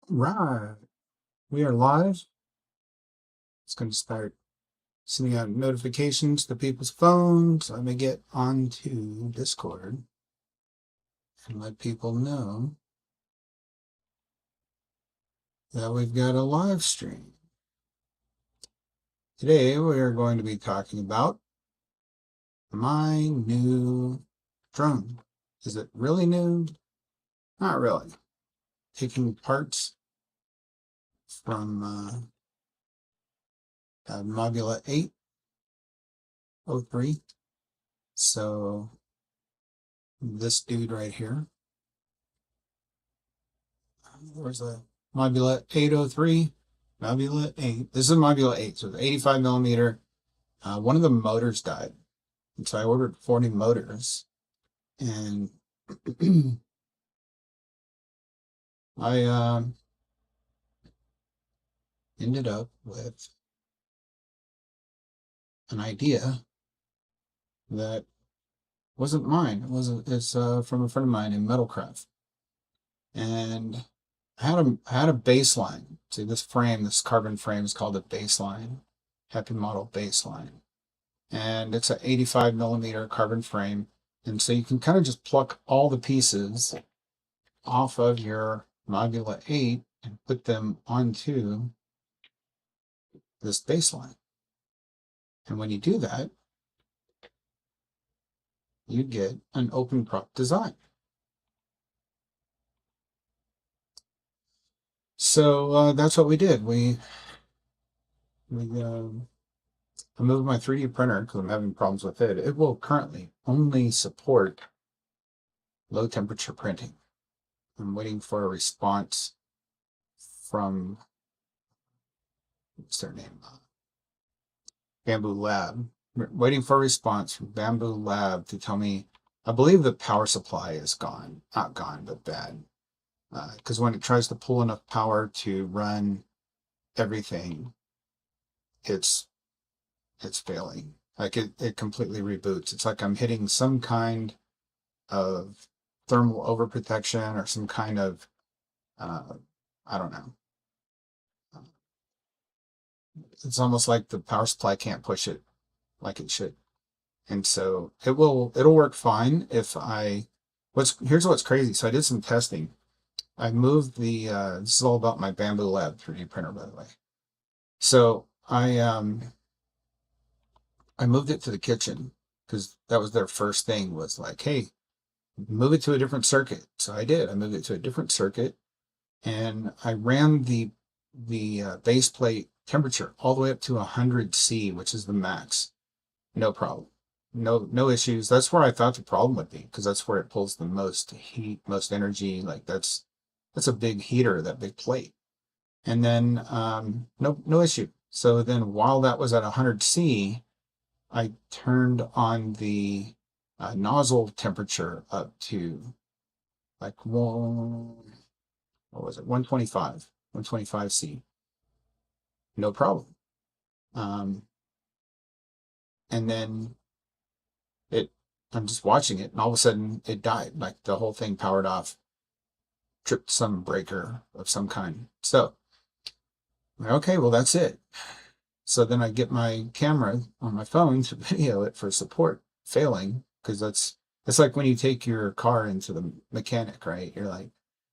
Right. We are live. It's going to start sending out notifications to people's phones. Let me get onto Discord and let people know that we've got a live stream. Today we are going to be talking about my new drone. Is it really new? Not really. Taking parts from Mob8 03. So this dude right here. Where's the Mob8 803? Mob8 8. This is Mob8 8, so it's 85 millimeter. One of the motors died, and so I ordered 40 motors, and I ended up with an idea that wasn't mine. It wasn't. It's from a friend of mine in Metalcraft, and I had a Bassline. See, this frame, this carbon frame, is called a Bassline, Happy Model Bassline, and it's an 85 millimeter carbon frame, and so you can kind of just pluck all the pieces off of your Mob8 and put them onto this Bassline. And when you do that, you get an open prop design. So that's what we did. I moved my 3D printer because I'm having problems with it. It will currently only support low temperature printing. I'm waiting for a response from, what's their name? Bamboo Lab. We're waiting for a response from Bamboo Lab to tell me, I believe the power supply is gone. Not gone, but bad. Because when it tries to pull enough power to run everything, it's failing. Like it completely reboots. It's like I'm hitting some kind of thermal overprotection or some kind of I don't know. It's almost like the power supply can't push it like it should. And so it'll work fine if here's what's crazy. So I did some testing. I moved this is all about my Bamboo Lab 3D printer, by the way. So I moved it to the kitchen because that was their first thing, was like, hey, move it to a different circuit. So I did. I moved it to a different circuit, and I ran the base plate temperature all the way up to 100°C, which is the max. No problem. No issues. That's where I thought the problem would be, because that's where it pulls the most heat, most energy. Like that's a big heater, that big plate. And then no issue. So then while that was at 100°C, I turned on the nozzle temperature up to like what was it, 125°C. No problem. And then I'm just watching it, and all of a sudden it died. Like the whole thing powered off, tripped some breaker of some kind. So, okay, well, that's it. So then I get my camera on my phone to video it for support failing, because it's like when you take your car into the mechanic, right? You're like,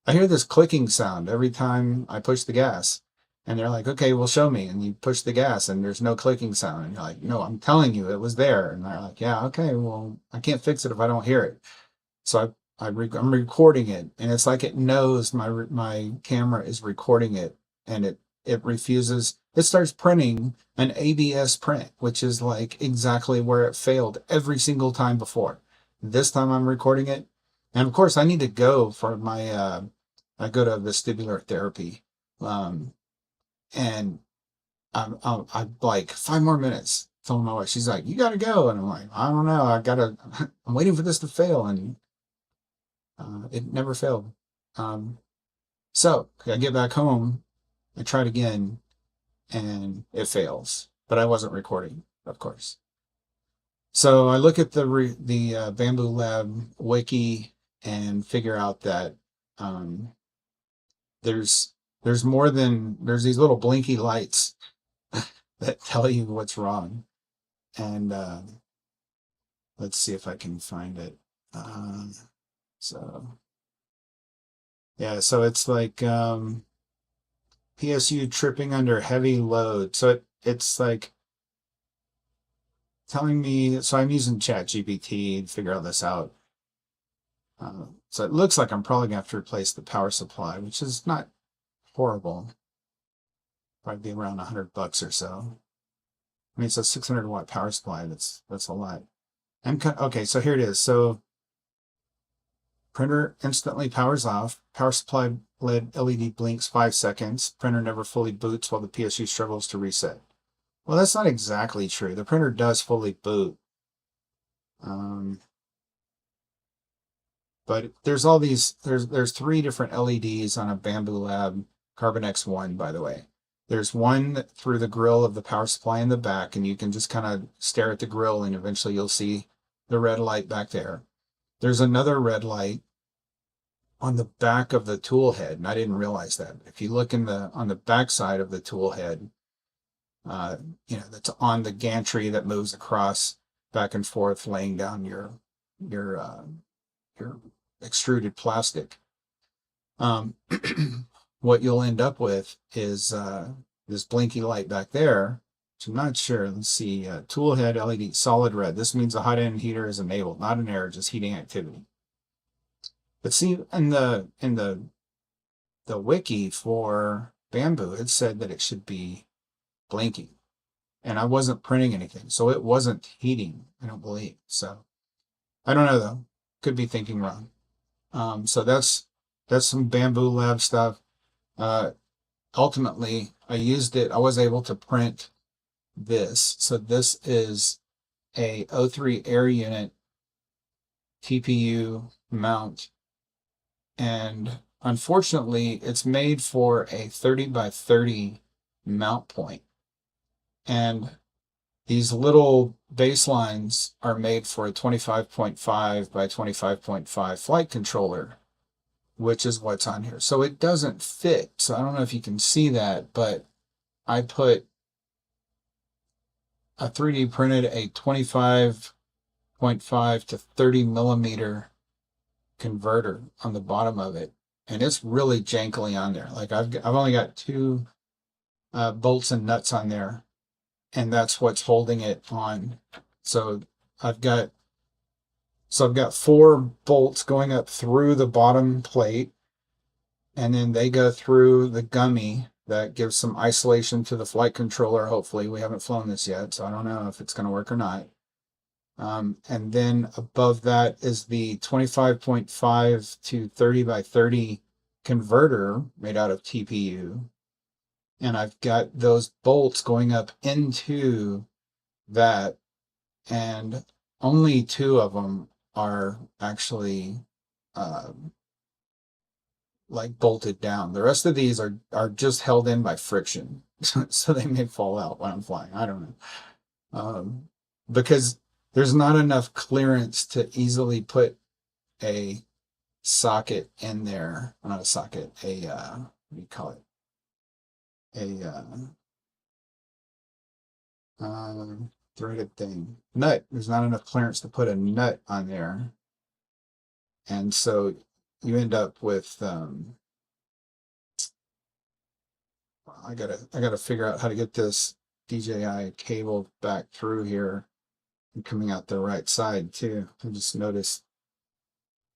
I hear this clicking sound every time I push the gas. And they're like, okay, well, show me. And you push the gas and there's no clicking sound. And you're like, no, I'm telling you, it was there. And they're like, yeah, okay, well, I can't fix it if I don't hear it. So I'm recording it, and it's like it knows my camera is recording it, and it refuses. It starts printing an ABS print, which is like exactly where it failed every single time before. This time I'm recording it, and of course I need to go for my I go to vestibular therapy, and I'm like 5 more minutes. Telling my wife, she's like, you gotta go, and I'm like, I don't know, I'm waiting for this to fail, and it never failed. So I get back home, I tried again, and it fails. But I wasn't recording, of course. So I look at the Bamboo Lab wiki and figure out that there's there's more than, there's these little blinky lights that tell you what's wrong. And let's see if I can find it. So yeah, so it's like PSU tripping under heavy load. So it's like telling me, so I'm using ChatGPT to figure all this out. So it looks like I'm probably gonna have to replace the power supply, which is not horrible. Probably be around $100 or so. I mean, it's a 600 watt power supply. That's a lot. Okay, so here it is. So printer instantly powers off. Power supply LED blinks 5 seconds. Printer never fully boots while the PSU struggles to reset. Well, that's not exactly true. The printer does fully boot. But there's all these, there's 3 different LEDs on a Bamboo Lab Carbon X1, by the way. There's one through the grill of the power supply in the back, and you can just kind of stare at the grill and eventually you'll see the red light back there. There's another red light on the back of the tool head, and I didn't realize that. If you look on the back side of the tool head, that's on the gantry that moves across back and forth, laying down your extruded plastic. What you'll end up with is this blinky light back there, which I'm not sure. Let's see, tool head LED solid red. This means the hot end heater is enabled, not an error, just heating activity. But see, in the wiki for Bamboo, it said that it should be blinking, and I wasn't printing anything, so it wasn't heating, I don't believe. So I don't know though, could be thinking wrong. So that's some Bamboo Lab stuff. Ultimately, I used it. I was able to print this. So this is a O3 air unit TPU mount, and unfortunately, it's made for a 30 by 30 mount point. And these little basslines are made for a 25.5 by 25.5 flight controller, which is what's on here. So it doesn't fit. So I don't know if you can see that, but I put a 3D printed a 25.5 to 30 millimeter converter on the bottom of it. And it's really jankily on there. Like I've only got 2 bolts and nuts on there, and that's what's holding it on. So I've got 4 bolts going up through the bottom plate, and then they go through the gummy that gives some isolation to the flight controller. Hopefully, we haven't flown this yet, so I don't know if it's going to work or not. And then above that is the 25.5 to 30 by 30 converter made out of TPU. And I've got those bolts going up into that, and only 2 of them are actually like bolted down. The rest of these are just held in by friction, so they may fall out when I'm flying. I don't know, because there's not enough clearance to easily put a socket in there. Not a socket, a what do you call it? A threaded thing. Nut. There's not enough clearance to put a nut on there. And so you end up with I gotta figure out how to get this DJI cable back through here and coming out the right side too. I just noticed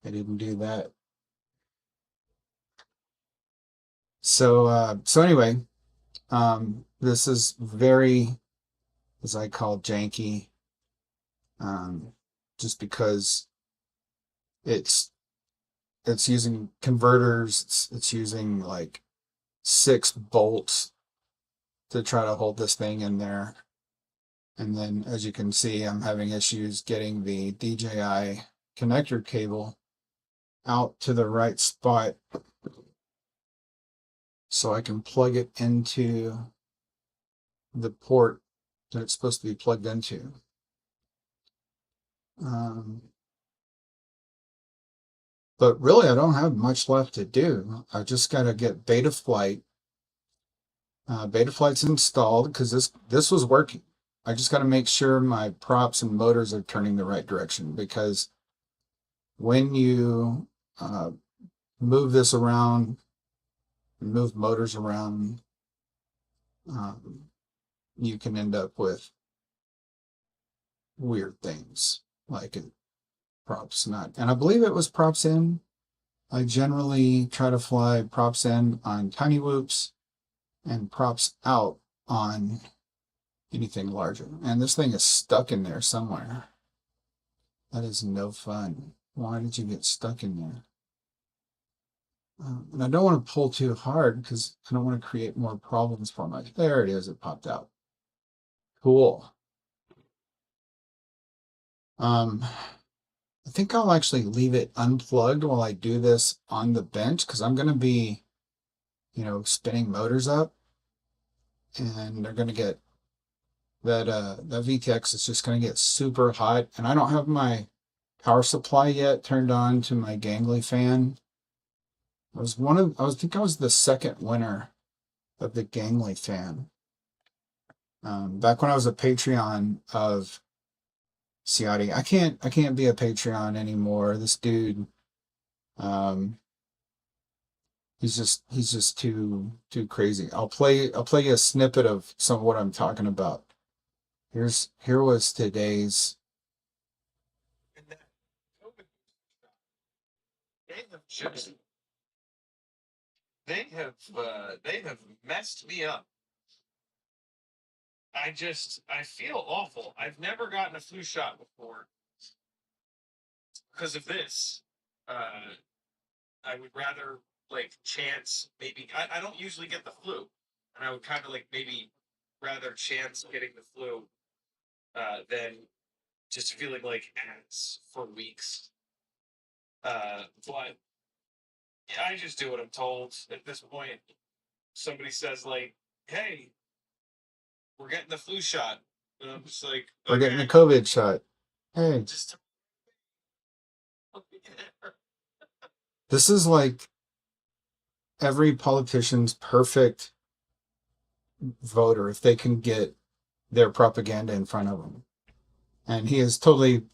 I didn't do that. So anyway, this is very, as I call, janky, just because it's using converters. It's using like 6 bolts to try to hold this thing in there. And then, as you can see, I'm having issues getting the DJI connector cable out to the right spot so I can plug it into the port that it's supposed to be plugged into. But really, I don't have much left to do. I just got to get Betaflight Betaflight's installed because this was working. I just got to make sure my props and motors are turning the right direction, because when you move this around, move motors around, um, you can end up with weird things like props not. And I believe it was props in. I generally try to fly props in on tiny whoops and props out on anything larger. And this thing is stuck in there somewhere. That is no fun. Why did you get stuck in there? And I don't want to pull too hard because I don't want to create more problems for my. There it is. It popped out. Cool. I think I'll actually leave it unplugged while I do this on the bench, because I'm going to be, spinning motors up, and they're going to get that VTX is just going to get super hot, and I don't have my power supply yet turned on to my gangly fan. I think I was the second winner of the gangly fan. Back when I was a Patreon of Ciotti. I can't be a Patreon anymore. This dude, he's just too crazy. I'll play you a snippet of some of what I'm talking about. Here was today's. They have messed me up. I feel awful. I've never gotten a flu shot before because of this. I would rather chance maybe. I don't usually get the flu, and I would kind of maybe rather chance getting the flu than just feeling like ass for weeks. But yeah, I just do what I'm told at this point. Somebody says "Hey, we're getting the flu shot," and I'm just like, We're getting the "Okay, COVID shot. Hey, just." this is like every politician's perfect voter if they can get their propaganda in front of them. And he is totally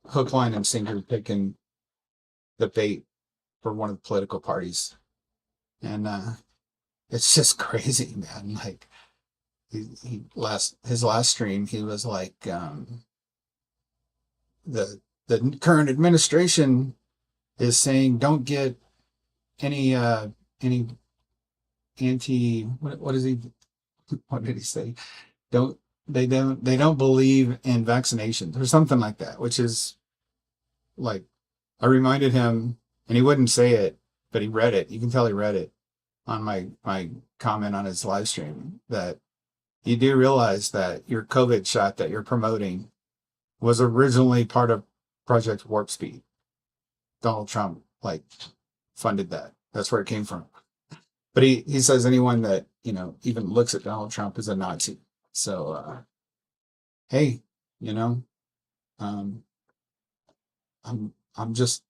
hook, line, and sinker picking the bait for one of the political parties. And it's just crazy, man. Like his last stream, he was like, the current administration is saying don't get any anti what is he what did he say? Don't they don't believe in vaccinations or something like that, which is like, I reminded him, and he wouldn't say it, but he read it. You can tell he read it on my comment on his live stream, that you do realize that your COVID shot that you're promoting was originally part of Project Warp Speed. Donald Trump funded that. That's where it came from. But he says anyone that even looks at Donald Trump is a Nazi. So hey, you know, um, I'm just,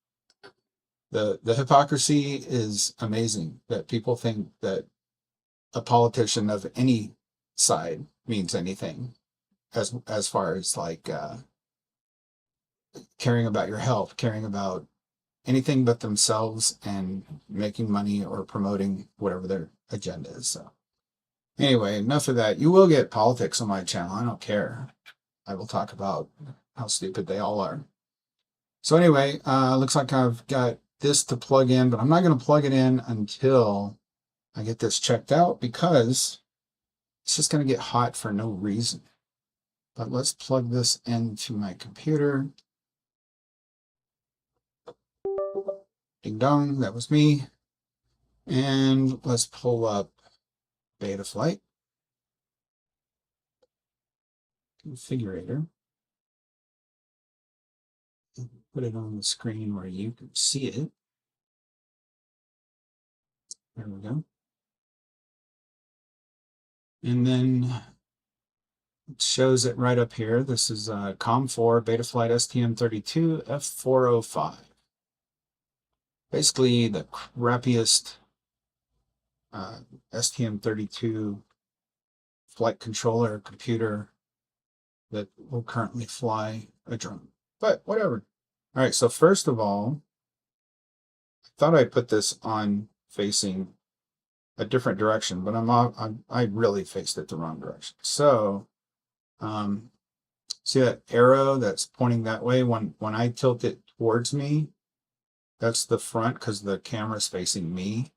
the hypocrisy is amazing, that people think that a politician of any side means anything, as far as caring about your health, caring about anything but themselves, and making money or promoting whatever their agenda is. So anyway, enough of that. You will get politics on my channel. I don't care. I will talk about how stupid they all are. So anyway, looks like I've got this to plug in, but I'm not going to plug it in until I get this checked out, because it's just going to get hot for no reason. But let's plug this into my computer. Ding dong, that was me. And let's pull up Betaflight configurator. Put it on the screen where you can see it. There we go. And then it shows it right up here. This is COM4 Betaflight STM32 F405. Basically the crappiest STM32 flight controller or computer that will currently fly a drone. But whatever. All right, so first of all, I thought I put this on facing a different direction, but I really faced it the wrong direction. So see that arrow that's pointing that way? When I tilt it towards me, that's the front because the camera's facing me.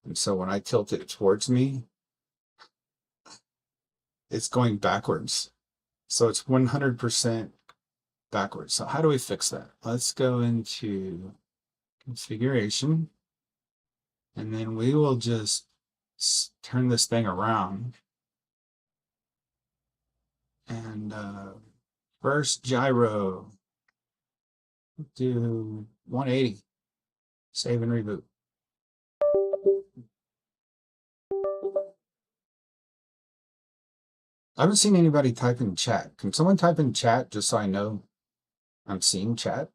And so when I tilt it towards me, it's going backwards. So it's 100% backwards. So how do we fix that? Let's go into configuration, and then we will just turn this thing around. And first gyro, do 180, save and reboot. I haven't seen anybody type in chat. Can someone type in chat just so I know I'm seeing chat?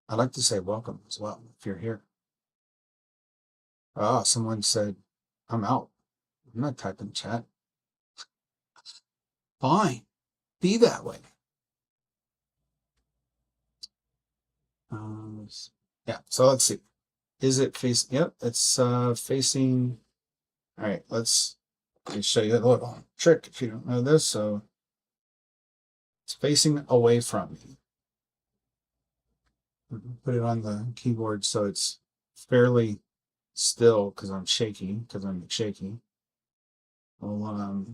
I'd like to say welcome as well if you're here. Oh, someone said, I'm out. I'm not typing chat. Fine. Be that way. Yeah, so let's see. Is it facing? Yep, it's facing. All right, let me show you a little trick if you don't know this. So it's facing away from me. Put it on the keyboard so it's fairly still because I'm shaky, Well,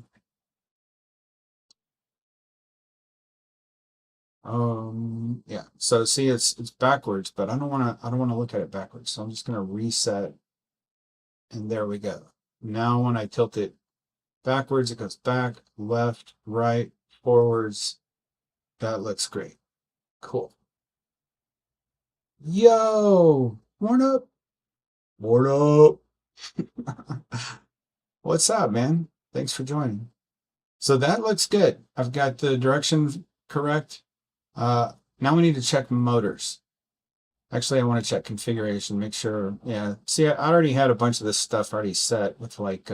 yeah. So see, it's backwards, but I don't want to look at it backwards. So I'm just gonna reset, and there we go. Now when I tilt it backwards, it goes back, left, right, forwards. That looks great. Cool. Yo, what up? What up? What's up, man? Thanks for joining. So that looks good. I've got the direction correct. Now we need to check motors. Actually, I want to check configuration, make sure. Yeah, see, I already had a bunch of this stuff already set with like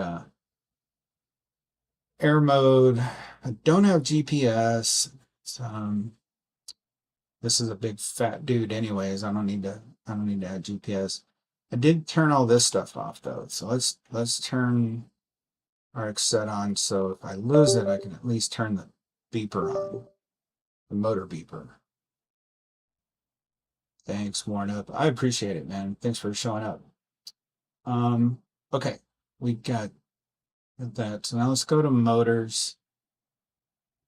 air mode. I don't have GPS. This is a big fat dude anyways. I don't need to add GPS. I did turn all this stuff off though. So let's turn RX set on, so if I lose it, I can at least turn the beeper on, the motor beeper. Thanks, Warren Up. I appreciate it, man. Thanks for showing up. Okay, we got that. So now let's go to motors,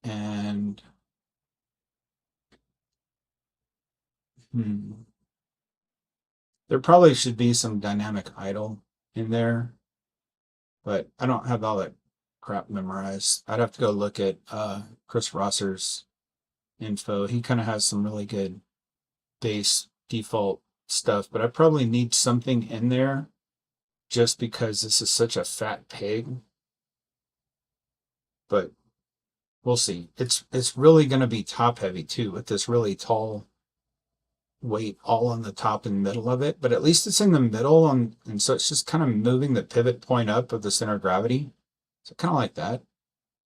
and there probably should be some dynamic idle in there, but I don't have all that crap memorized. I'd have to go look at Chris Rosser's info. He kind of has some really good base default stuff, but I probably need something in there just because this is such a fat pig. But we'll see. It's really going to be top heavy too, with this really tall weight all on the top and middle of it. But at least it's in the middle, and so it's just kind of moving the pivot point up of the center of gravity. So kind of like that.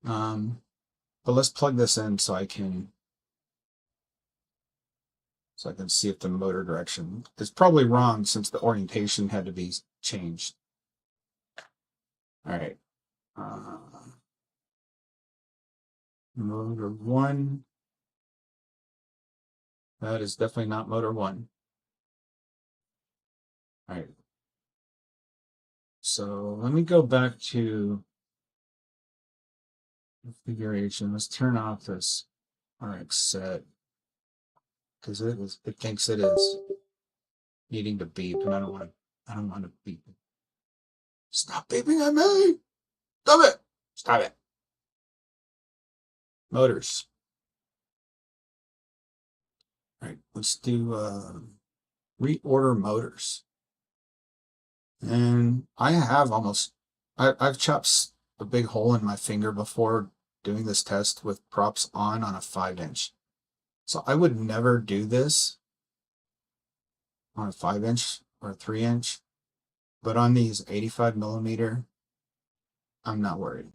But let's plug this in so I can see if the motor direction is probably wrong since the orientation had to be changed. All right. Motor 1. That is definitely not motor 1. All right. So let me go back to configuration. Let's turn off this RX set because it thinks it is needing to beep, and I don't want to beep. Stop beeping at me! Stop it! Stop it! Motors. All right, let's do reorder motors. And I have I've chopped a big hole in my finger before doing this test with props on a 5-inch. So I would never do this on a 5-inch or a 3-inch. But on these 85mm, I'm not worried.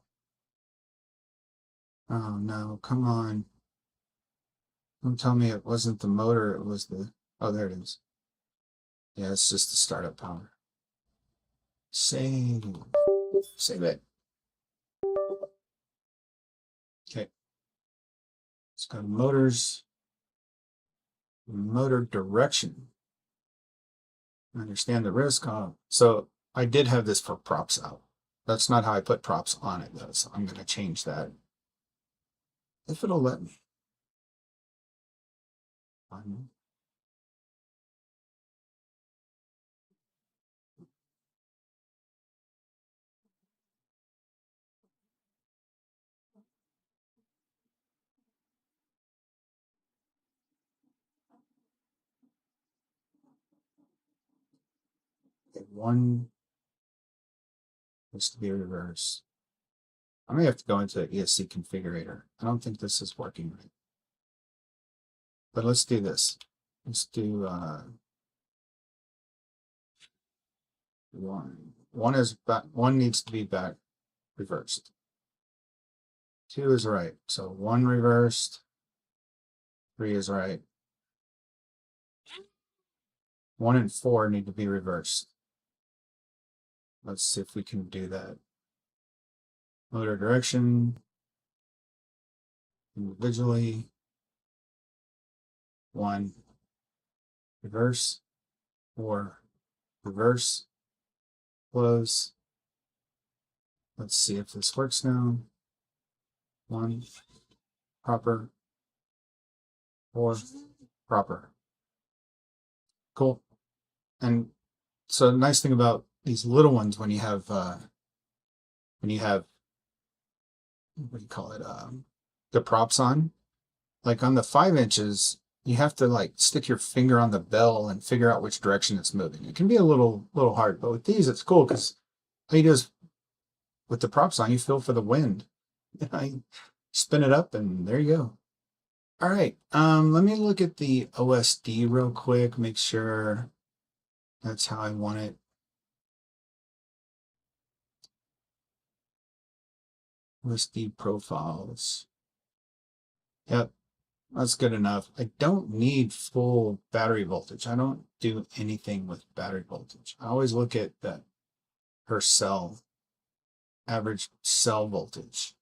Oh no, come on. Don't tell me it wasn't the motor, it was the, oh, there it is. Yeah, it's just the startup power. Save. Save it. Okay. Let's go to motors. Motor direction. Understand the risk. So I did have this for props out. That's not how I put props on it though, so I'm going to change that. If it'll let me. One is to be reversed. I may have to go into the ESC configurator. I don't think this is working right. But let's do this. Let's do one. One is back. One needs to be back reversed. Two is right. So one reversed. Three is right. 1 and 4 need to be reversed. Let's see if we can do that. Motor direction. Individually. 1. Reverse. 4. Reverse. Close. Let's see if this works now. 1. Proper. 4. Proper. Cool. And so the nice thing about these little ones, when you have what do you call it, the props on, like on the 5 inches, you have to like stick your finger on the bell and figure out which direction it's moving. It can be a little hard, but with these it's cool because all you do is with the props on, you feel for the wind. You spin it up and there you go. All right, let me look at the OSD real quick, make sure that's how I want it. OSD profiles. Yep, that's good enough. I don't need full battery voltage. I don't do anything with battery voltage. I always look at the per cell, average cell voltage.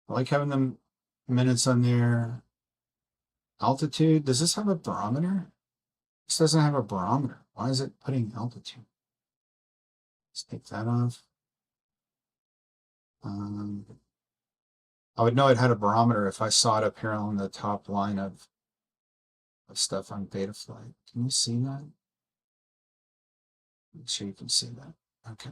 I like having them minutes on there. Altitude, does this have a barometer? This doesn't have a barometer. Why is it putting altitude? Let's take that off. I would know it had a barometer if I saw it up here on the top line of stuff on Betaflight. Can you see that? Make sure you can see that. Okay.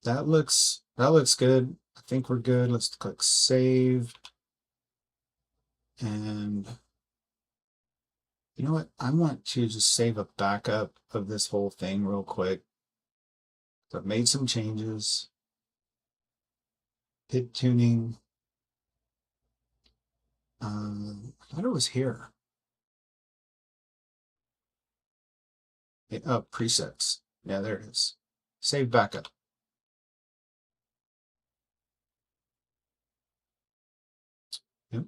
That looks good. I think we're good. Let's click save. And you know what? I want to just save a backup of this whole thing real quick. So I've made some changes. Pit tuning. I thought it was here. Oh, presets. Yeah, there it is. Save backup. Yep.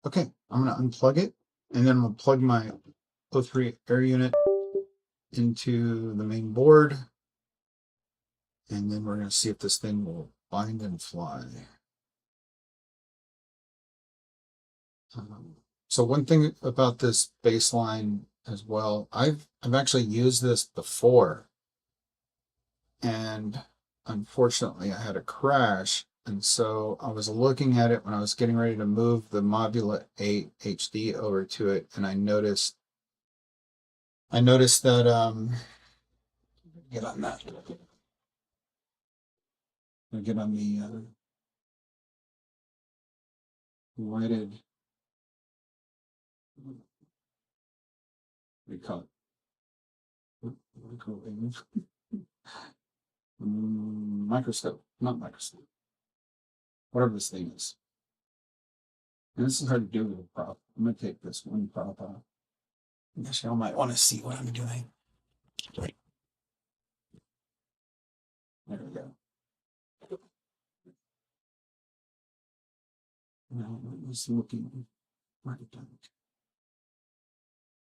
Okay, I'm going to unplug it, and then I'm going to plug my O3 air unit into the main board, and then we're going to see if this thing will bind and fly. So one thing about this Bassline as well, I've actually used this before, and unfortunately I had a crash, and so I was looking at it when I was getting ready to move the Mob8 HD over to it, and I noticed that get on that. Get on the lighted. What do you call it? What do you call it? Microscope, not microscope. Whatever this thing is. And this is hard to do with a prop. I'm gonna take this one prop off. I guess y'all might want to see what I'm doing. There we go. Now it was looking right down.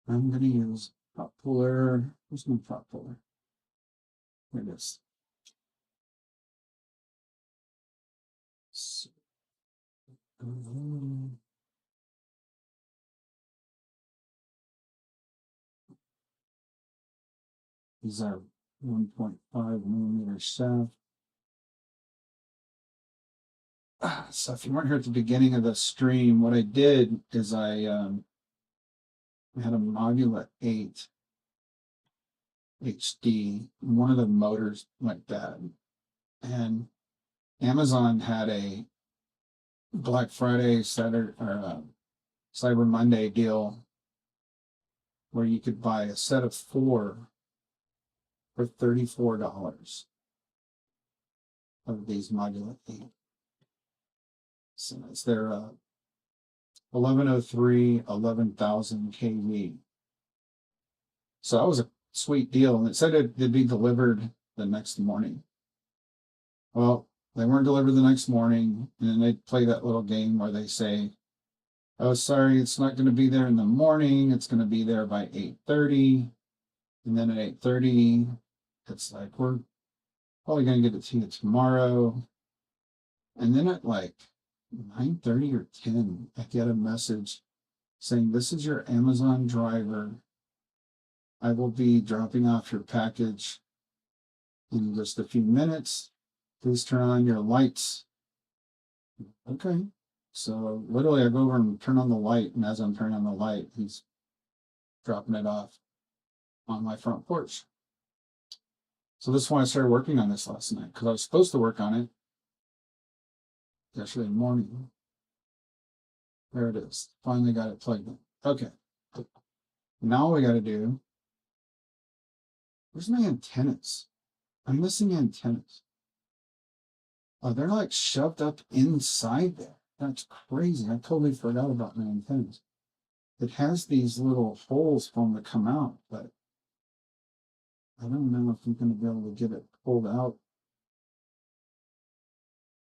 I'm gonna use prop puller. Where's my prop puller? Here it is. So, these are 1.5 millimeter shaft. So if you weren't here at the beginning of the stream, what I did is I had a Mob8 HD. One of the motors went bad, and Amazon had a Black Friday, Saturday, or Cyber Monday deal where you could buy a set of 4 for $34 of these Mob8. So it's their 1103 11,000 kV. So that was a sweet deal, and it said it'd be delivered the next morning. Well, they weren't delivered the next morning, and then they play that little game where they say, "Oh, sorry, it's not going to be there in the morning. It's going to be there by 8:30." And then at 8:30, it's like, "We're probably going to get it to you tomorrow." And then at like 9:30 or 10, I get a message saying, "This is your Amazon driver. I will be dropping off your package in just a few minutes. Please turn on your lights." Okay. So literally I go over and turn on the light, and as I'm turning on the light, he's dropping it off on my front porch. So this is why I started working on this last night, because I was supposed to work on it yesterday morning. There it is. Finally got it plugged in. Okay. Now all we got to do, where's my antennas? I'm missing antennas. Oh, they're like shoved up inside there. That's crazy. I totally forgot about my antennas. It has these little holes for them to come out, but I don't know if I'm going to be able to get it pulled out.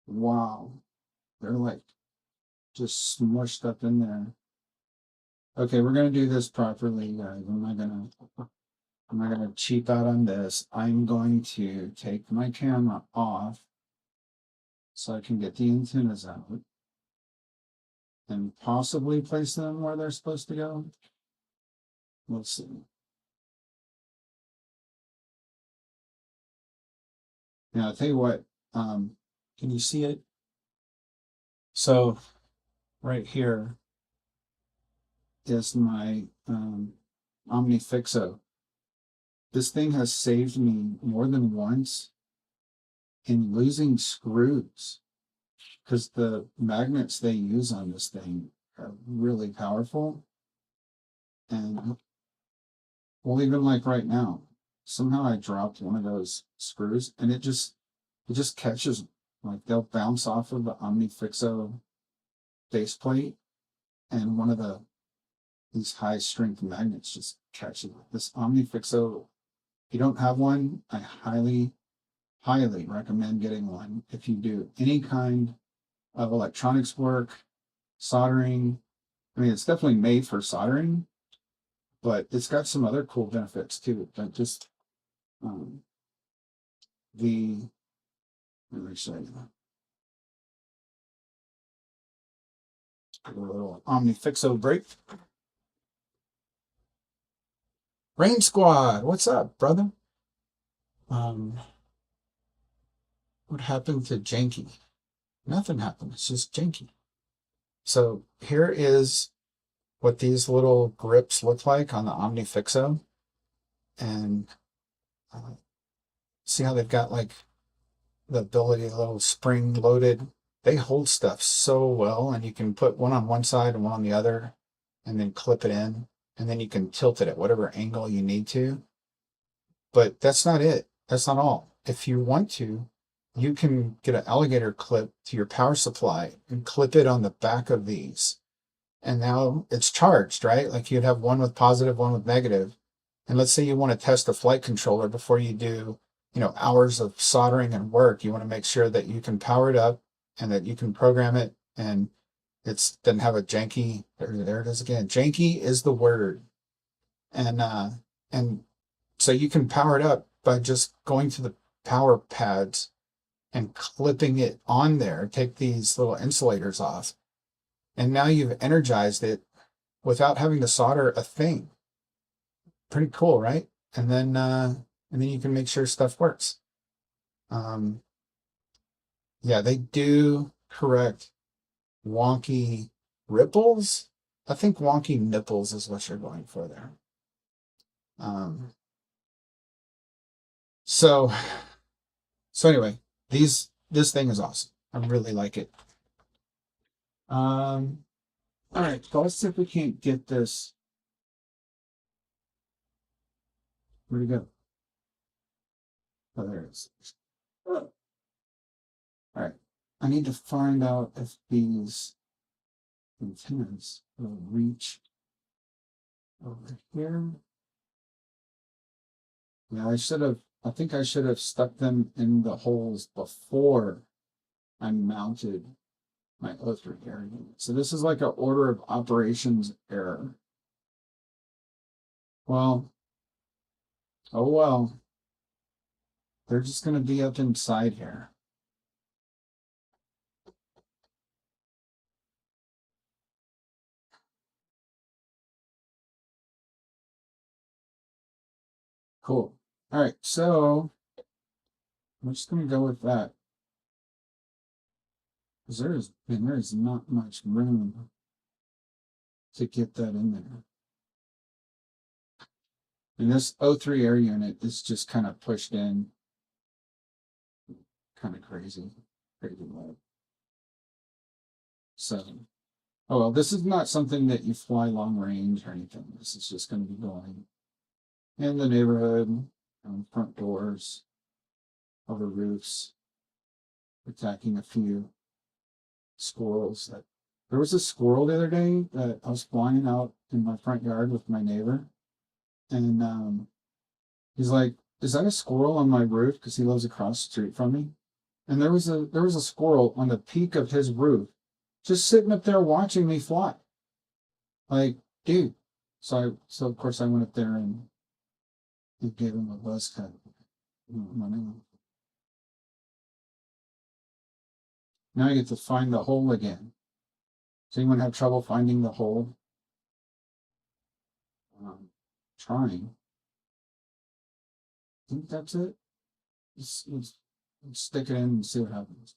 Wow. They're like just smushed up in there. Okay, we're going to do this properly, guys. I'm not going to cheap out on this. I'm going to take my camera off so I can get the antennas out and possibly place them where they're supposed to go. We'll see. Now, I'll tell you what, can you see it? So right here is my OmniFixo. This thing has saved me more than once in losing screws, because the magnets they use on this thing are really powerful. And well, even like right now, somehow I dropped one of those screws and it just catches them. Like they'll bounce off of the OmniFixo faceplate, and one of these high strength magnets just catches it. This OmniFixo, if you don't have one, I highly recommend getting one. If you do any kind of electronics work, soldering, I mean, it's definitely made for soldering, but it's got some other cool benefits too. But just the, let me show you. A little OmniFixo break. Rain Squad, what's up, brother? What happened to Janky? Nothing happened. It's just Janky. So here is what these little grips look like on the OmniFixo, and see how they've got like the ability, a little spring loaded. They hold stuff so well, and you can put one on one side and one on the other, and then clip it in, and then you can tilt it at whatever angle you need to. But that's not it. That's not all. If you want to, you can get an alligator clip to your power supply and clip it on the back of these. And now it's charged, right? Like you'd have one with positive, one with negative. And let's say you want to test a flight controller before you do, hours of soldering and work. You want to make sure that you can power it up and that you can program it and it doesn't have a janky, there it is again. Janky is the word. And so you can power it up by just going to the power pads and clipping it on there. Take these little insulators off. And now you've energized it without having to solder a thing. Pretty cool, right? And then you can make sure stuff works. Yeah, they do correct wonky ripples. I think wonky nipples is what you're going for there. So anyway, this thing is awesome. I really like it. All right, so let's see if we can't get this. Where'd it go? Oh, there it is. All right, I need to find out if these antennas will reach over here. Yeah, I think I should have stuck them in the holes before I mounted my O3 air unit. So this is like an order of operations error. Well, oh well. They're just going to be up inside here. Cool. All right, so I'm just going to go with that. Because there's not much room to get that in there. And this O3 air unit is just kind of pushed in. Kind of crazy low. So, oh well, this is not something that you fly long range or anything. This is just going to be going in the neighborhood, on front doors, over roofs, attacking a few squirrels. There was a squirrel the other day that I was flying out in my front yard with my neighbor, and he's like, "Is that a squirrel on my roof?" Because he lives across the street from me. And there was a squirrel on the peak of his roof, just sitting up there watching me fly. Like, dude. So of course I went up there and gave him a buzz cut. Now I get to find the hole again. Does anyone have trouble finding the hole? Trying. I think that's it. Let's stick it in and see what happens.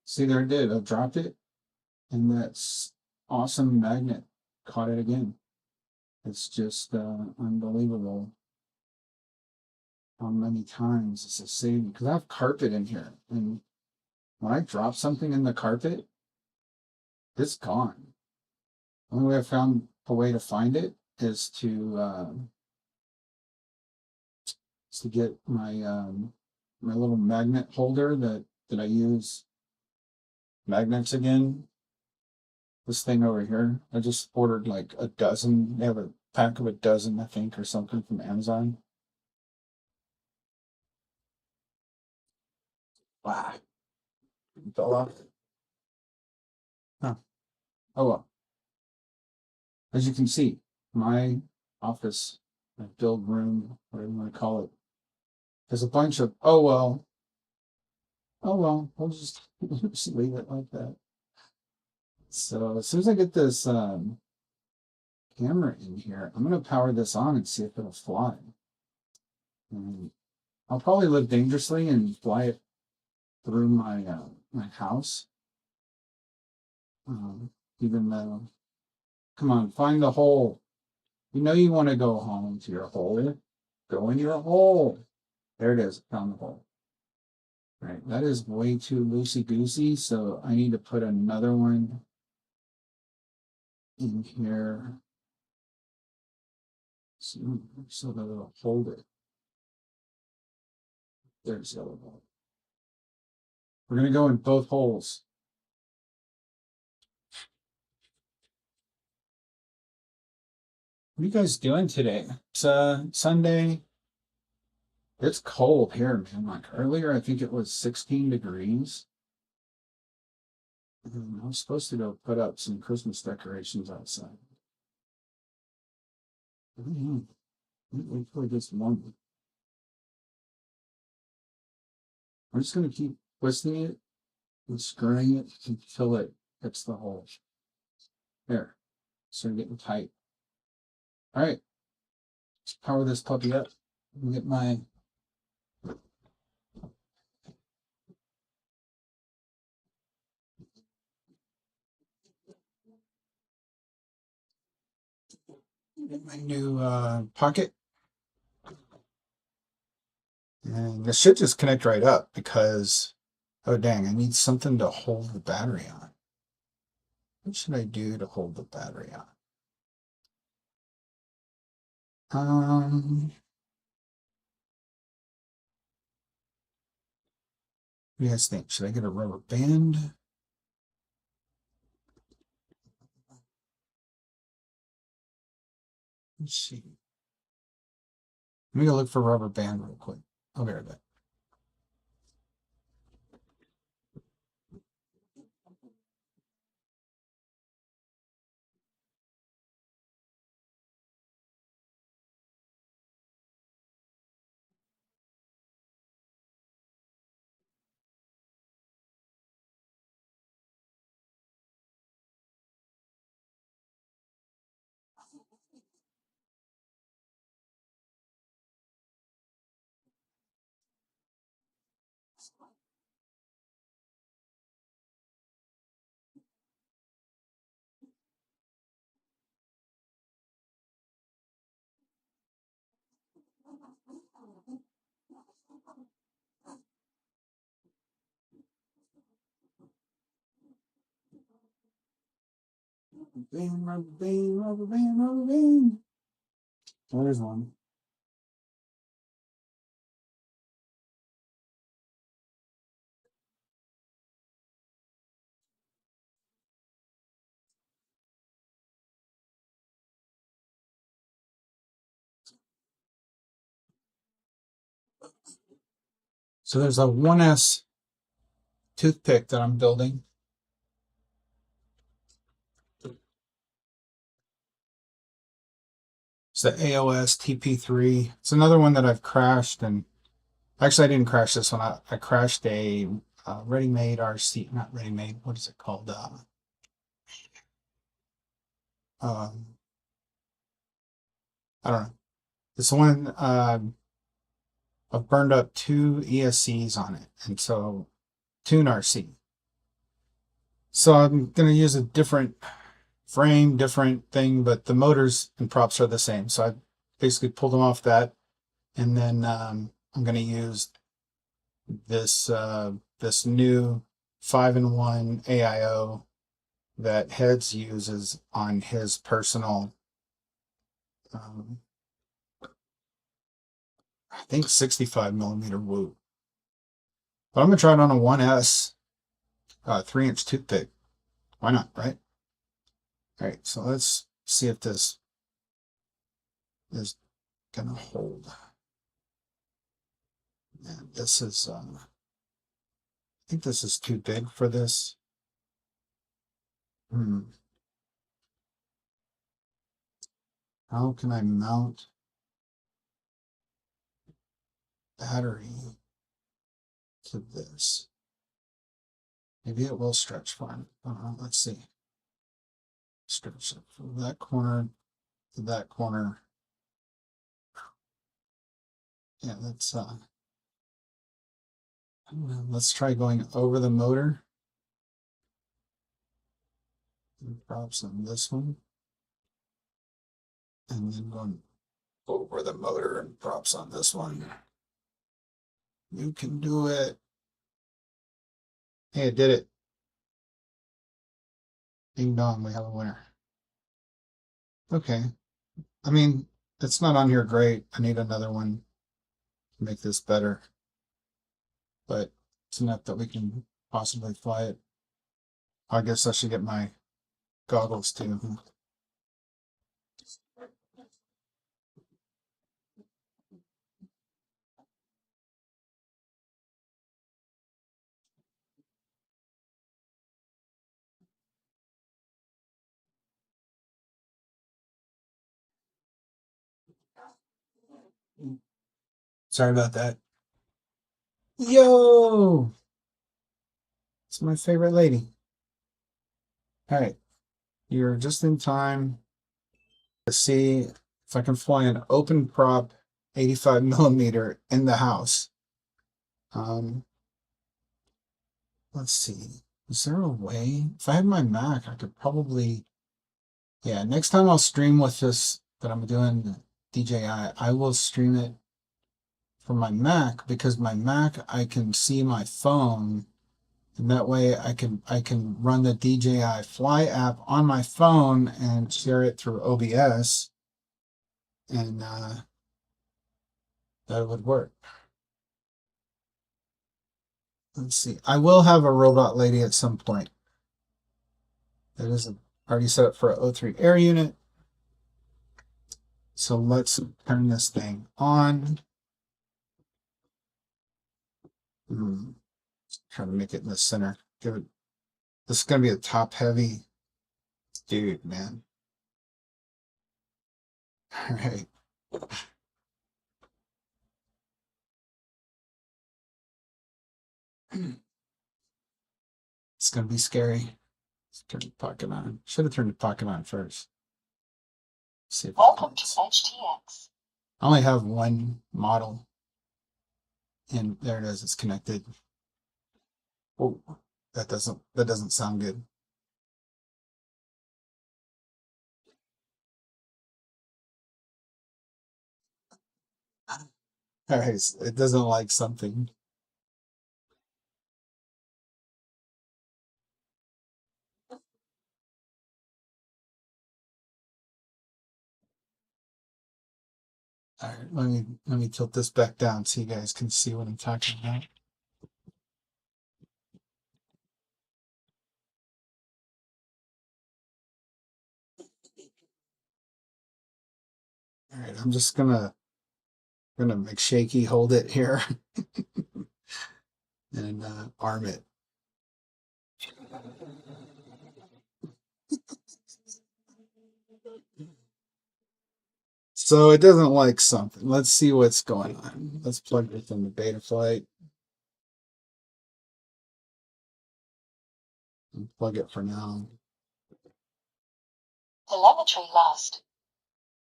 See, there it did. I dropped it, and that's awesome magnet caught it again. It's just unbelievable how many times this is saved. Because I have carpet in here, and when I drop something in the carpet, it's gone. The only way I found a way to find it is to get my my little magnet holder that I use magnets again. This thing over here, I just ordered like a dozen. They have a pack of a dozen, I think, or something from Amazon. Wow, it fell off. Huh. Oh well. As you can see, my office, my build room, whatever you want to call it, there's a bunch of oh well, we'll just, just leave it like that. So as soon as I get this camera in here, I'm gonna power this on and see if it'll fly. And I'll probably live dangerously and fly it through my my house. Even though, come on, find the hole. You know you want to go home to your hole. Go in your hole. There it is. Found the hole. Right, that is way too loosey-goosey, so I need to put another one in here. So that it'll hold it. There's the other one. We're gonna go in both holes. What are you guys doing today? It's Sunday. It's cold here, man. Like earlier, I think it was 16 degrees. I was supposed to go put up some Christmas decorations outside. We probably just one. I'm just gonna keep twisting it and screwing it until it hits the hole. There. Start getting tight. All right. Let's power this puppy up. Get my new pocket. And this should just connect right up because, oh dang, I need something to hold the battery on. What should I do to hold the battery on? What do you guys think? Should I get a rubber band? Let's see. Let me go look for a rubber band real quick. I'll be right back. Band, rubber band, rubber band, rubber band. Oh, there's one. So there's a 1S toothpick that I'm building. It's the AOS TP3. It's another one that I've crashed, and actually I didn't crash this one. I crashed a ready-made RC, not ready-made. What is it called? I don't know. This one I've burned up 2 ESCs on it, and so tune RC. So I'm gonna use a different frame, different thing, but the motors and props are the same. So I basically pulled them off that, and then I'm going to use this new 5-in-1 AIO that Heads uses on his personal, I think 65mm Woo. But I'm gonna try it on a 1S 3-inch toothpick. Why not, right? All right, so let's see if this is gonna hold. And this is, I think this is too big for this. How can I mount battery to this? Maybe it will stretch fine. Let's see. Stretch it from that corner to that corner. Yeah, let's let's try going over the motor. Props on this one. And then going over the motor and props on this one. You can do it. Hey, I did it. Ding dong, we have a winner. Okay. I mean, It's not on here great. I need another one to make this better. But it's enough that we can possibly fly it. I guess I should get my goggles too. Sorry about that. Yo! It's my favorite lady. All right. You're just in time to see if I can fly an open prop 85 millimeter in the house. Let's see. Is there a way? If I had my Mac, I could probably. Yeah, next time I'll stream with this that I'm doing DJI, I will stream it from my Mac because my Mac I can see my phone, and that way I can run the DJI Fly app on my phone and share it through OBS, and that would work. Let's see. I will have a robot lady at some point. That is already set up for an O3 air unit. So let's turn this thing on. Try to make it in the center. Give it. This is gonna be a top heavy dude, man. All right. It's gonna be scary. Let's turn the pocket on. Should have turned the pocket on first. See if welcome to HTX. I only have one model, and there it is. It's connected. Oh, that doesn't sound good. All right, so it doesn't like something. All right, let me tilt this back down so you guys can see what I'm talking about. All right, I'm just gonna make shaky hold it here and arm it. So it doesn't like something. Let's see what's going on. Let's plug it in the Betaflight. Plug it for now. Telemetry lost.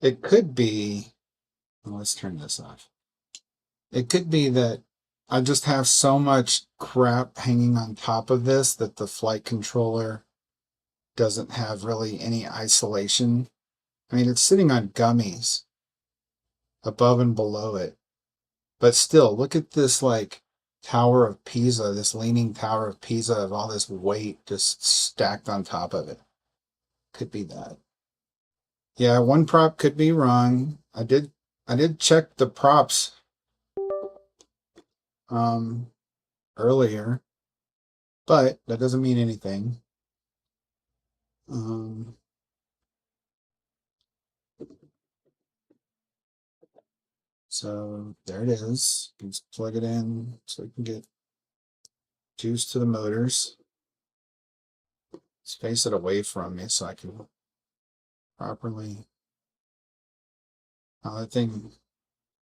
It could be. Well, let's turn this off. It could be that I just have so much crap hanging on top of this that the flight controller doesn't have really any isolation. I mean, it's sitting on gummies above and below it. But still, look at this like Tower of Pisa, this leaning Tower of Pisa of all this weight just stacked on top of it. Could be that. Yeah, one prop could be wrong. I did check the props earlier, but that doesn't mean anything. So there it is. Let's plug it in so we can get juice to the motors. Let's face it away from me so I can properly. Oh, that thing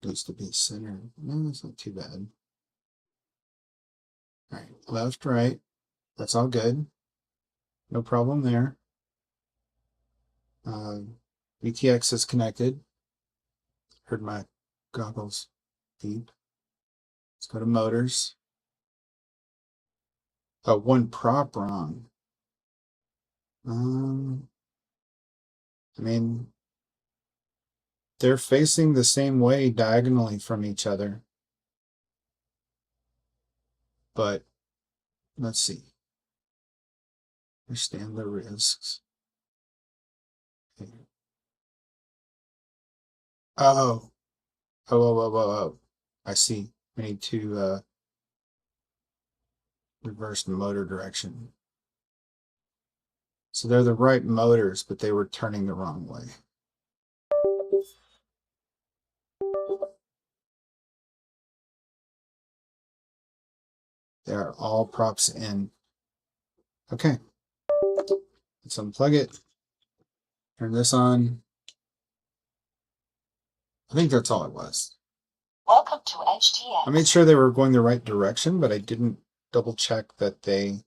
needs to be centered. No, it's not too bad. All right, left, right. That's all good. No problem there. VTX is connected. Heard my goggles beep. Let's go to motors. Oh, one prop wrong. I mean, they're facing the same way diagonally from each other. But let's see. Understand the risks. Okay. Oh, oh. I see. We need to reverse the motor direction. So they're the right motors, but they were turning the wrong way. They are all props in. Okay. Let's unplug it. Turn this on. I think that's all it was. Welcome to HTX. I made sure they were going the right direction, but I didn't double check that they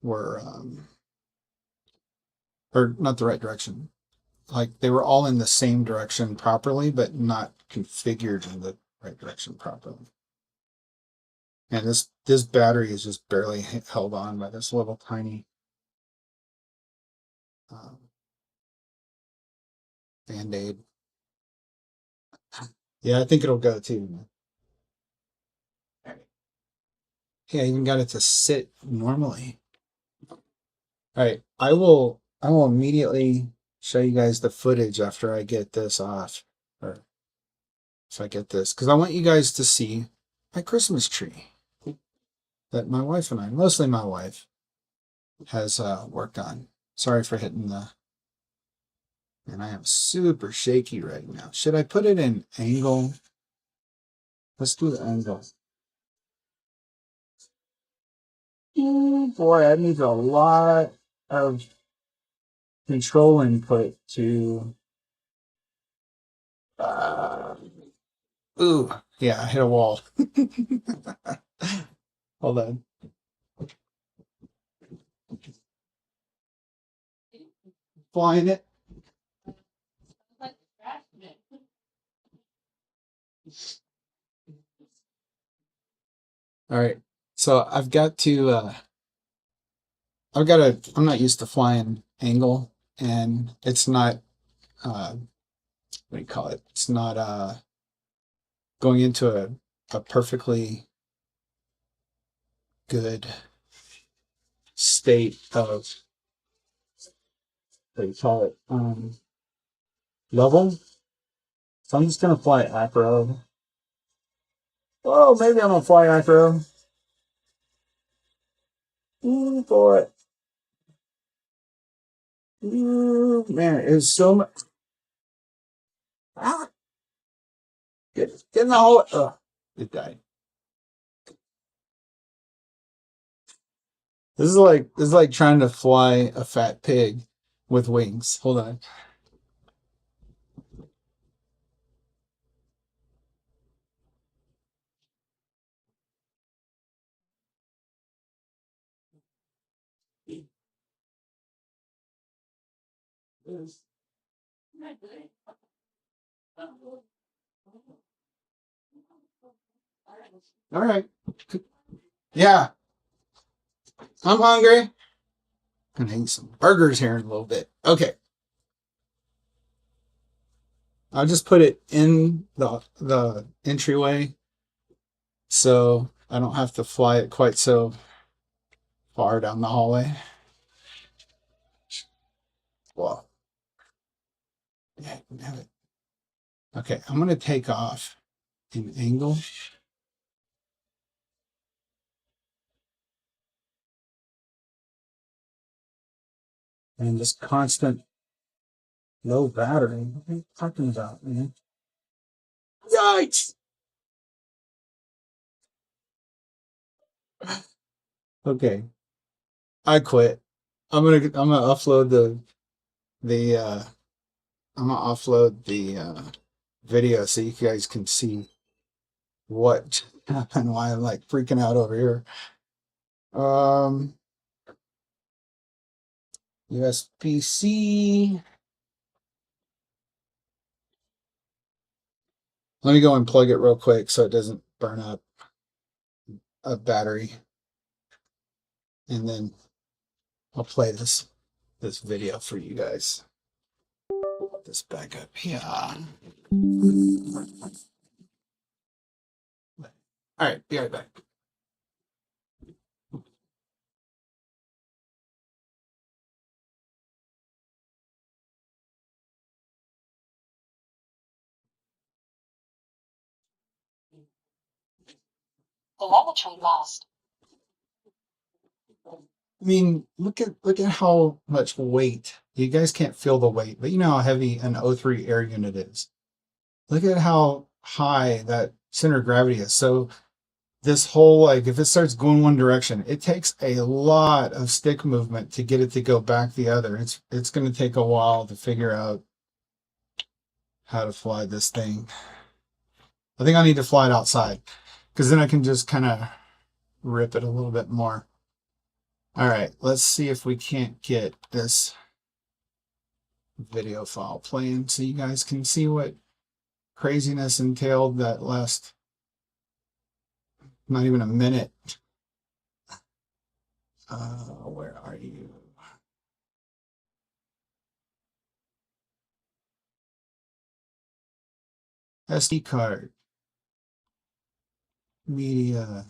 were, or not the right direction. Like they were all in the same direction properly, but not configured in the right direction properly. And this battery is just barely held on by this little tiny Band-Aid. Yeah, I think it'll go too. Yeah, I even got it to sit normally. All right, I will immediately show you guys the footage after I get this off, or if I get this, because I want you guys to see my Christmas tree that my wife and I, mostly my wife, has worked on. Sorry for hitting the. And I am super shaky right now. Should I put it in angle? Let's do the angle. Boy, that needs a lot of control input to. Ooh, yeah, I hit a wall. Hold on. Flying it. All right. So I'm not used to flying angle, and it's not, what do you call it? It's not, going into a perfectly good state of, what do you call it? Level. So I'm just going to fly acro. Oh, maybe I'm going to fly acro. Ooh, boy. Ooh, man, it's so much. Ah, get in the hole. Ugh, it died. This is like trying to fly a fat pig with wings. Hold on. All right. Yeah, I'm hungry. I'm gonna eat some burgers here in a little bit. Okay. I'll just put it in the entryway so I don't have to fly it quite so far down the hallway. Well, yeah, have it. Okay, I'm gonna take off in angle. And this constant low battery. What are you talking about, man? Yikes! Okay, I quit. I'm gonna upload the I'm gonna upload the video so you guys can see what happened, why I'm like freaking out over here. Um, USB-C. Let me go and plug it real quick so it doesn't burn up a battery, and then I'll play this video for you guys. Put this back up here. All right, be right back. Telemetry lost. I mean, look at how much weight. You guys can't feel the weight, but you know how heavy an O3 air unit is. Look at how high that center of gravity is. So this whole, like, if it starts going one direction, it takes a lot of stick movement to get it to go back the other. It's going to take a while to figure out how to fly this thing. I think I need to fly it outside because then I can just kind of rip it a little bit more. All right, let's see if we can't get this video file playing so you guys can see what craziness entailed that last not even a minute. Where are you? SD card. Media.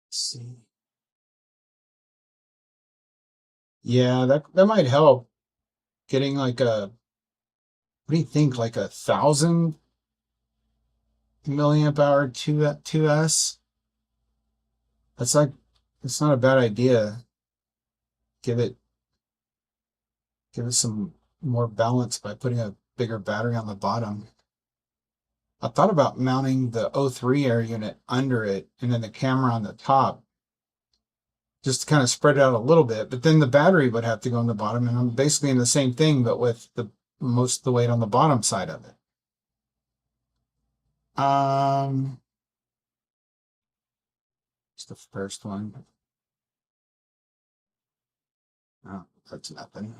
Let's see. Yeah, that might help. Getting like a, what do you think, like 1,000 milliamp hour 2S? That's like, it's not a bad idea. Give it some more balance by putting a bigger battery on the bottom. I thought about mounting the O3 air unit under it and then the camera on the top, just to kind of spread it out a little bit, but then the battery would have to go on the bottom, and I'm basically in the same thing, but with the most of the weight on the bottom side of it. It's the first one. Oh, that's nothing.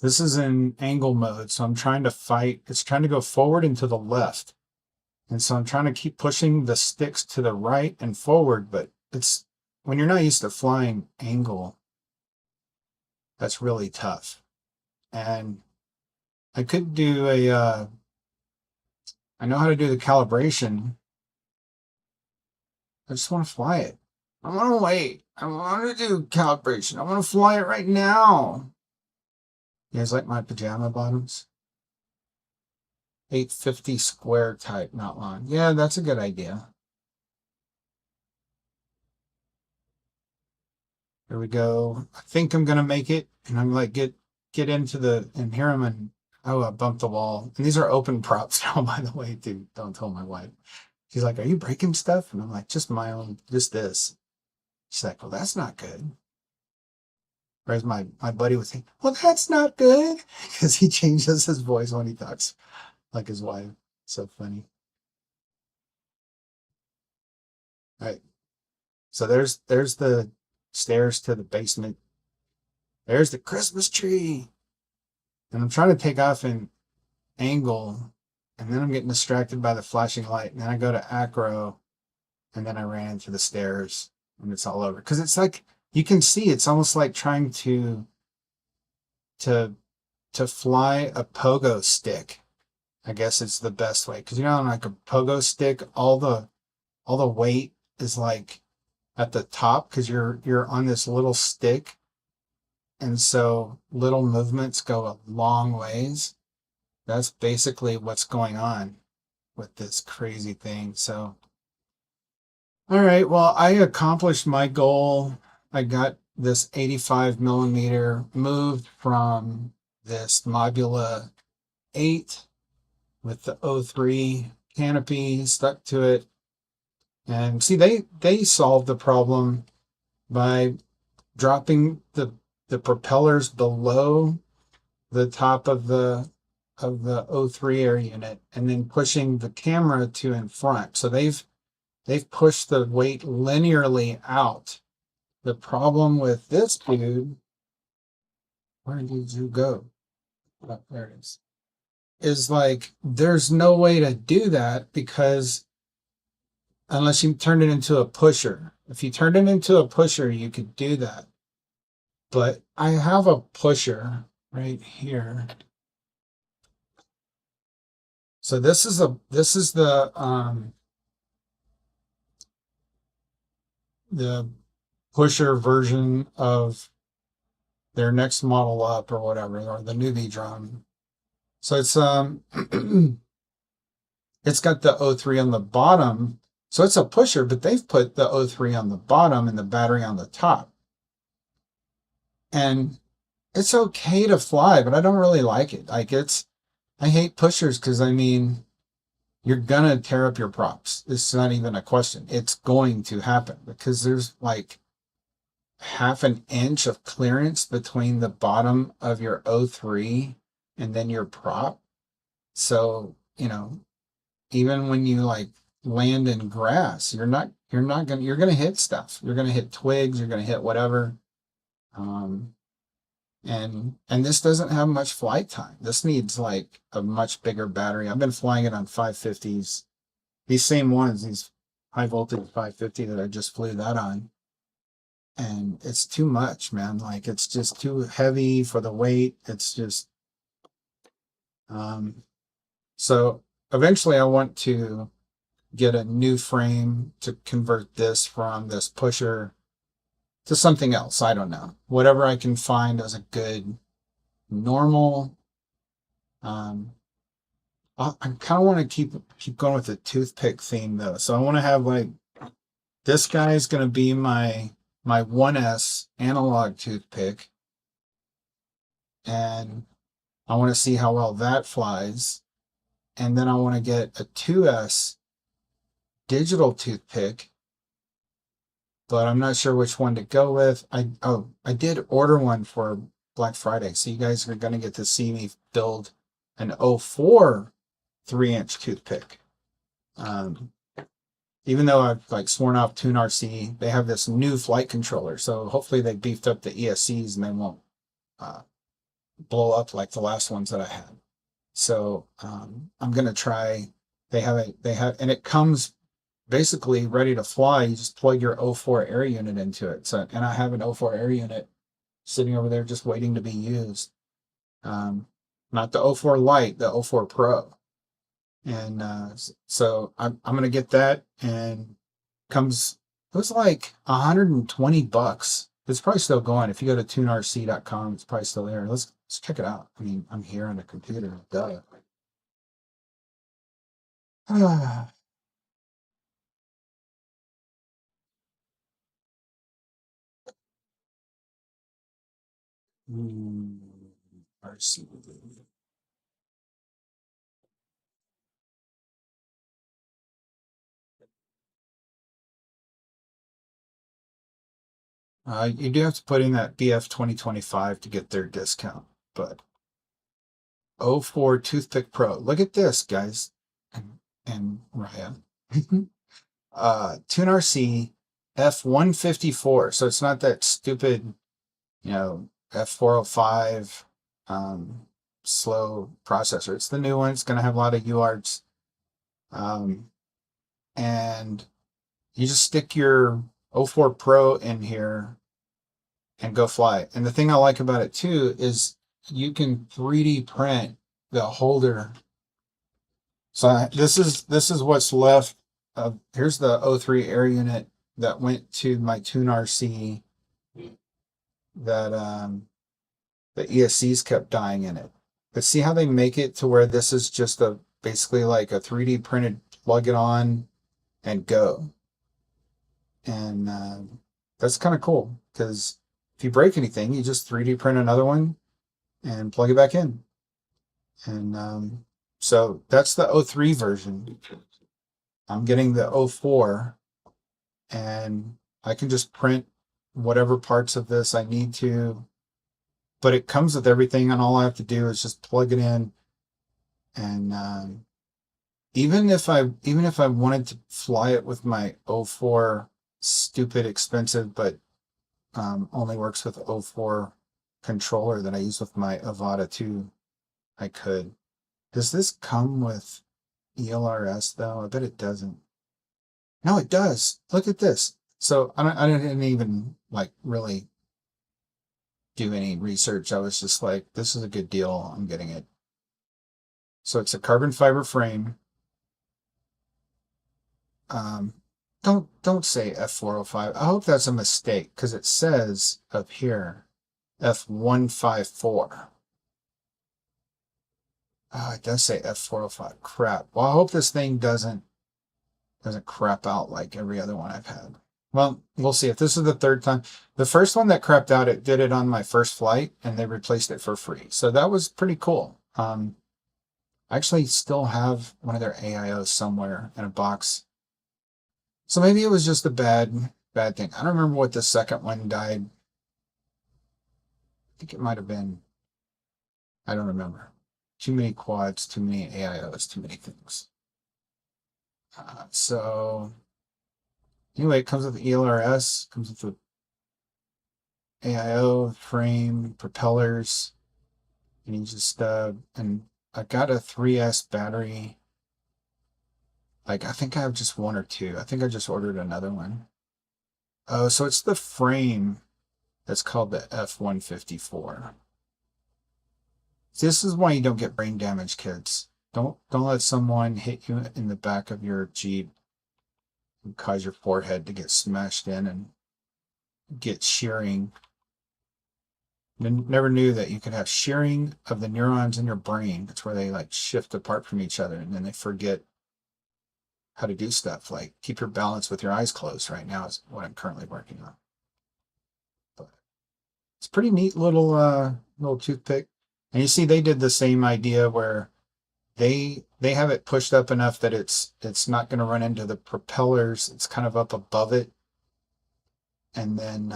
This is in angle mode, so I'm trying to fight. It's trying to go forward and to the left. And so I'm trying to keep pushing the sticks to the right and forward, but it's, when you're not used to flying angle, that's really tough. And I could do I know how to do the calibration. I just want to fly it. I want to wait. I want to do calibration. I want to fly it right now. You guys like my pajama bottoms? 850 square type, not long. Yeah, that's a good idea. Here we go. I think I'm gonna make it, and I'm like get into the, and here I'm in. Oh, I bumped the wall. And these are open props now, by the way, dude. Don't tell my wife. She's like, "Are you breaking stuff?" And I'm like, "Just my own, just this." She's like, "Well, that's not good." Whereas my buddy would say, "Well, that's not good," because he changes his voice when he talks like his wife. So funny. All right. So there's the stairs to the basement. There's the Christmas tree. And I'm trying to take off in angle, and then I'm getting distracted by the flashing light. And then I go to acro, and then I ran into the stairs, and it's all over. Because it's like, you can see, it's almost like trying to fly a pogo stick. I guess it's the best way. Because you know, on like a pogo stick, all the weight is like at the top because you're on this little stick, and so little movements go a long ways. That's basically what's going on with this crazy thing. So, all right, well, I accomplished my goal. I got this 85 millimeter moved from this Mob8 with the O3 canopy stuck to it. And see, they solved the problem by dropping the propellers below the top of the O3 air unit and then pushing the camera to in front. So they've pushed the weight linearly out. The problem with this dude, where did you go? Oh, there it is like there's no way to do that because unless you turn it into a pusher. If you turned it into a pusher, you could do that. But I have a pusher right here. So this is the pusher version of their next model up or whatever, or the newbie drum. So it's it's got the O3 on the bottom. So it's a pusher, but they've put the O3 on the bottom and the battery on the top. And it's okay to fly, but I don't really like it. I hate pushers because I mean, you're gonna tear up your props. It's not even a question. It's going to happen because there's like half an inch of clearance between the bottom of your O3 and then your prop. So, even when you like land in grass, you're gonna hit stuff. You're gonna hit twigs, you're gonna hit whatever. Um, and this doesn't have much flight time. This needs like a much bigger battery. I've been flying it on 550s. These same ones, these high voltage 550 that I just flew that on. And it's too much, man. Like it's just too heavy for the weight. It's just so eventually I want to get a new frame to convert this from this pusher to something else. I don't know. Whatever I can find as a good normal. I kind of want to keep going with the toothpick theme though. So I want to have like this guy is going to be my 1S analog toothpick, and I want to see how well that flies. And then I want to get a 2S digital toothpick, but I'm not sure which one to go with. I did order one for Black Friday, so you guys are going to get to see me build an 04 3-inch toothpick. Even though I've like sworn off Tune RC, they have this new flight controller, so hopefully they beefed up the ESCs and they won't blow up like the last ones that I had. So I'm gonna try. They have, and it comes basically ready to fly. You just plug your 04 air unit into it. So, and I have an 04 air unit sitting over there just waiting to be used. Not the 04 Lite, the 04 Pro. And so I'm gonna get that, and it was like $120. It's probably still going. If you go to tunerc.com, it's probably still there. Let's check it out. I mean, I'm here on the computer. Duh. RC. You do have to put in that BF 2025 to get their discount, but 04 Toothpick Pro. Look at this, guys, and Ryan. Tune RC F154. So it's not that stupid, F405 slow processor. It's the new one. It's going to have a lot of UARTs. And you just stick your 04 Pro in here and go fly. And the thing I like about it too is you can 3D print the holder. So this is what's left of, here's the 03 air unit that went to my Tune RC that the ESCs kept dying in it. But see how they make it to where this is just basically like a 3D printed plug it on and go. And that's kind of cool because if you break anything, you just 3D print another one and plug it back in. And so that's the 03 version. I'm getting the 04, and I can just print whatever parts of this I need to, but it comes with everything, and all I have to do is just plug it in. And even if I wanted to fly it with my 04 stupid expensive but only works with 04 controller that I use with my Avata 2, I could. Does this come with ELRS though? I bet it doesn't. No, it does. Look at this. So I didn't even like really do any research. I was just like, this is a good deal. I'm getting it. So it's a carbon fiber frame. Don't say F405. I hope that's a mistake because it says up here F154. Oh, it does say F405. Crap. Well, I hope this thing doesn't crap out like every other one I've had. Well, we'll see. If this is the third time. The first one that crapped out, it did it on my first flight, and they replaced it for free. So that was pretty cool. I actually still have one of their AIOs somewhere in a box. So maybe it was just a bad thing. I don't remember what the second one died. I think it might have been, I don't remember. Too many quads, too many AIOs, too many things. So anyway, it comes with ELRS, comes with the AIO, frame, propellers, and you just, and I got a 3S battery. Like, I think I have just one or two. I think I just ordered another one. Oh, so it's the frame that's called the F154. This is why you don't get brain damage, kids. Don't let someone hit you in the back of your Jeep and cause your forehead to get smashed in and get shearing. Never knew that you could have shearing of the neurons in your brain. That's where they like shift apart from each other, and then they forget how to do stuff like keep your balance with your eyes closed. Right now is what I'm currently working on. But it's a pretty neat little toothpick. And you see, they did the same idea where they have it pushed up enough that it's not going to run into the propellers. It's kind of up above it, and then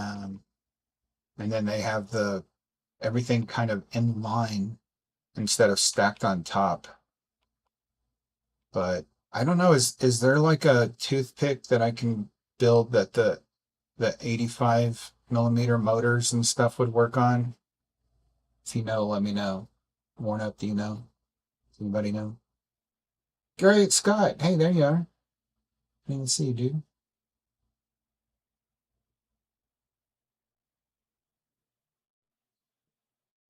they have the everything kind of in line instead of stacked on top. But I don't know. Is there like a toothpick that I can build that the 85 millimeter motors and stuff would work on? If you know, let me know. Warn up, do you know? Does anybody know? Great, Scott. Hey, there you are. I didn't even see you, dude.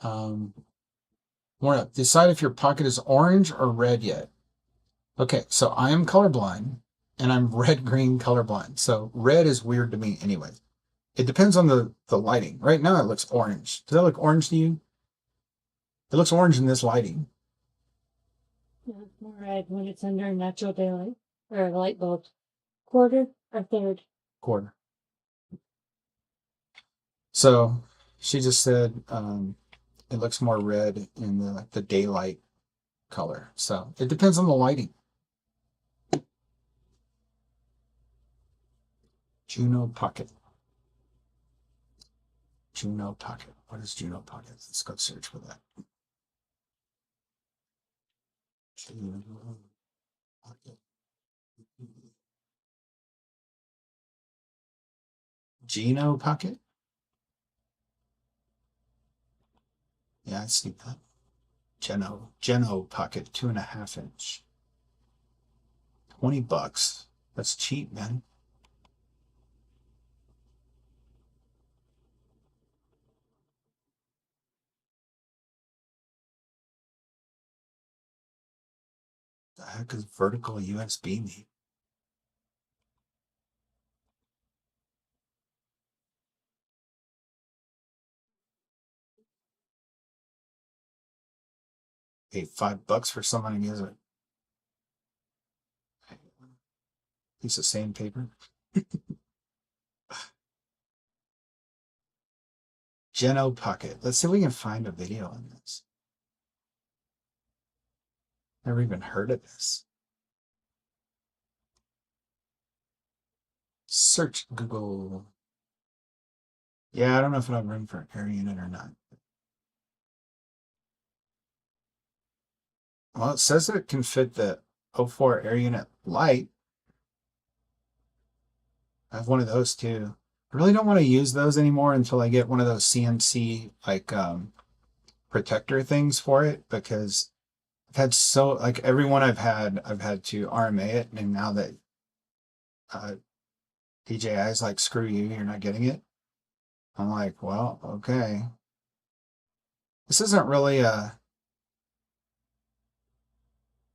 Warn up. Decide if your pocket is orange or red yet. Okay, so I am colorblind, and I'm red-green colorblind. So red is weird to me anyway. It depends on the lighting. Right now it looks orange. Does that look orange to you? It looks orange in this lighting. Yeah, more red when it's under natural daylight or light bulb. Quarter or third? Quarter. So she just said it looks more red in the daylight color. So it depends on the lighting. Juno Pocket. Juno Pocket. What is Juno Pocket? Let's go search for that. Juno Pocket. Geno Pocket? Yeah, I see that. Geno Pocket, 2.5 inch. $20. That's cheap, man. The heck is vertical USB mean? Pay $5 for someone to use a piece of sandpaper. Geno Pocket. Let's see if we can find a video on this. Never even heard of this. Search Google. Yeah, I don't know if it'll have room for an air unit or not. Well, it says that it can fit the 04 air unit light. I have one of those too. I really don't want to use those anymore until I get one of those CNC like protector things for it, because I've had like everyone I've had to RMA it, and now that DJI is like, screw you, you're not getting it. I'm like, well, okay. This isn't really a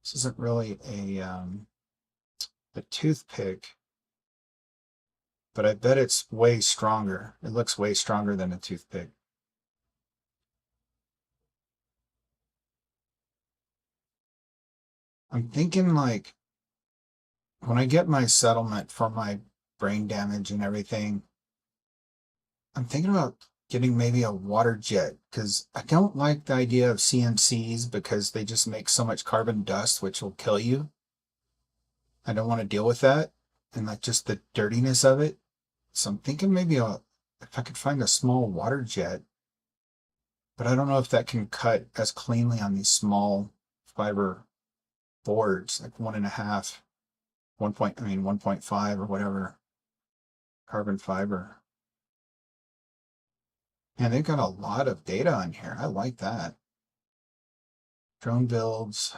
This isn't really a toothpick, but I bet it's way stronger. It looks way stronger than a toothpick. I'm thinking like when I get my settlement for my brain damage and everything, I'm thinking about getting maybe a water jet because I don't like the idea of CNCs because they just make so much carbon dust, which will kill you. I don't want to deal with that and like just the dirtiness of it. So I'm thinking maybe if I could find a small water jet, but I don't know if that can cut as cleanly on these small fiber boards, like 1.5, 1.5 or whatever carbon fiber. And they've got a lot of data on here. I like that. Drone builds.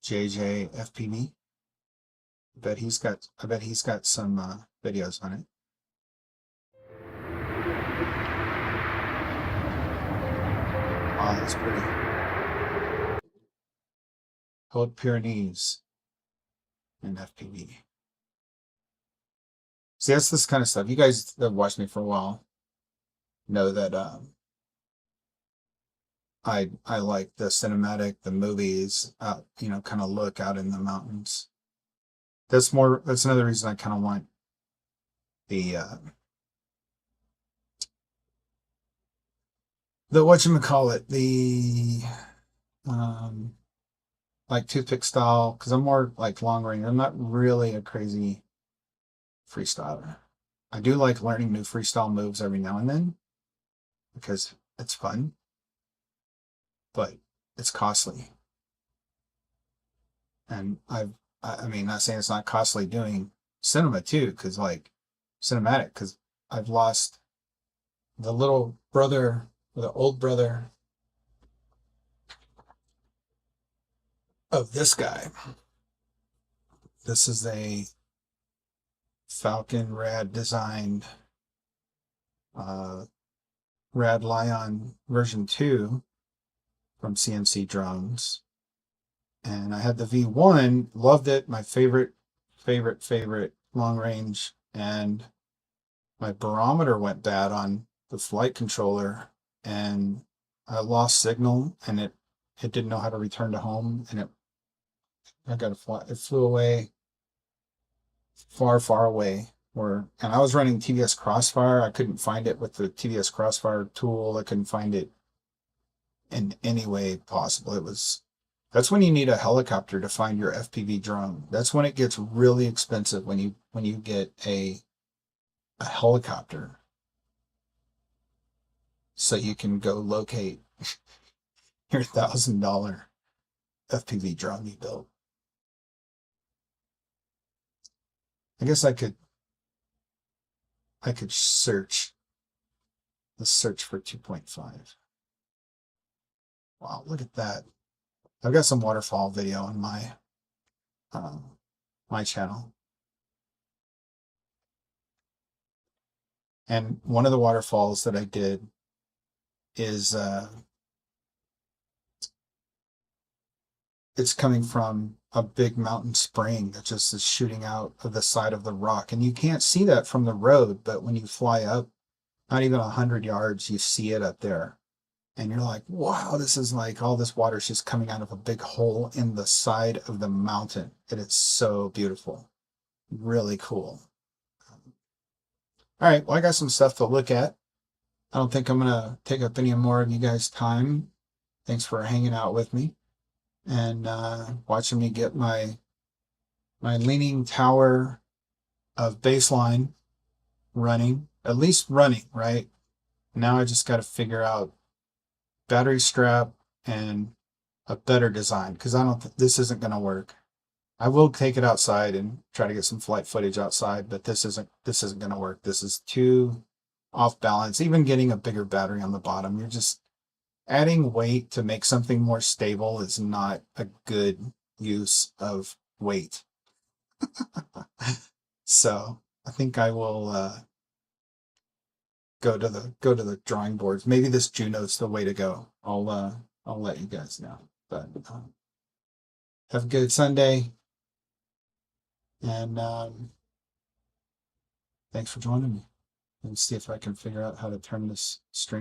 JJ FPV. I bet he's got some videos on it. Oh, that's pretty. Haute Pyrenees and FPV. See, that's this kind of stuff. You guys that have watched me for a while know that I like the cinematic, the movies, kind of look out in the mountains. That's another reason I kind of want the whatchamacallit, the like toothpick style, because I'm more like long range. I'm not really a crazy freestyler. I do like learning new freestyle moves every now and then because it's fun, but it's costly. And I mean, not saying it's not costly doing cinema too, because like cinematic, because I've lost the little brother, the old brother of this guy. This is a Falcon Rad designed Rad Lion version 2 from CNC Drones. And I had the V1, loved it, my favorite long range, and my barometer went bad on the flight controller and I lost signal and it didn't know how to return to home and it flew away far away and I was running TVS Crossfire. I couldn't find it with the TVS Crossfire tool. I couldn't find it in any way possible. That's when you need a helicopter to find your FPV drone. That's when it gets really expensive when you get a helicopter so you can go locate your $1,000 FPV drone you built. I guess I could search. Let's search for 2.5. Wow, look at that. I've got some waterfall video on my channel. And one of the waterfalls that I did is it's coming from a big mountain spring that just is shooting out of the side of the rock. And you can't see that from the road, but when you fly up, not even 100 yards, you see it up there. And you're like, wow, this is like all this water's just coming out of a big hole in the side of the mountain. It is so beautiful. Really cool. All right, well, I got some stuff to look at. I don't think I'm going to take up any more of you guys' time. Thanks for hanging out with me and watching me get my leaning tower of Bassline running, at least running, right? Now I just got to figure out battery strap and a better design because this isn't going to work. I will take it outside and try to get some flight footage outside, but this isn't going to work. This is too off balance. Even getting a bigger battery on the bottom, you're just adding weight to make something more stable is not a good use of weight. So I think I will go to the drawing boards. Maybe this Juno's the way to go. I'll let you guys know. But have a good Sunday, and thanks for joining me. And see if I can figure out how to turn this stream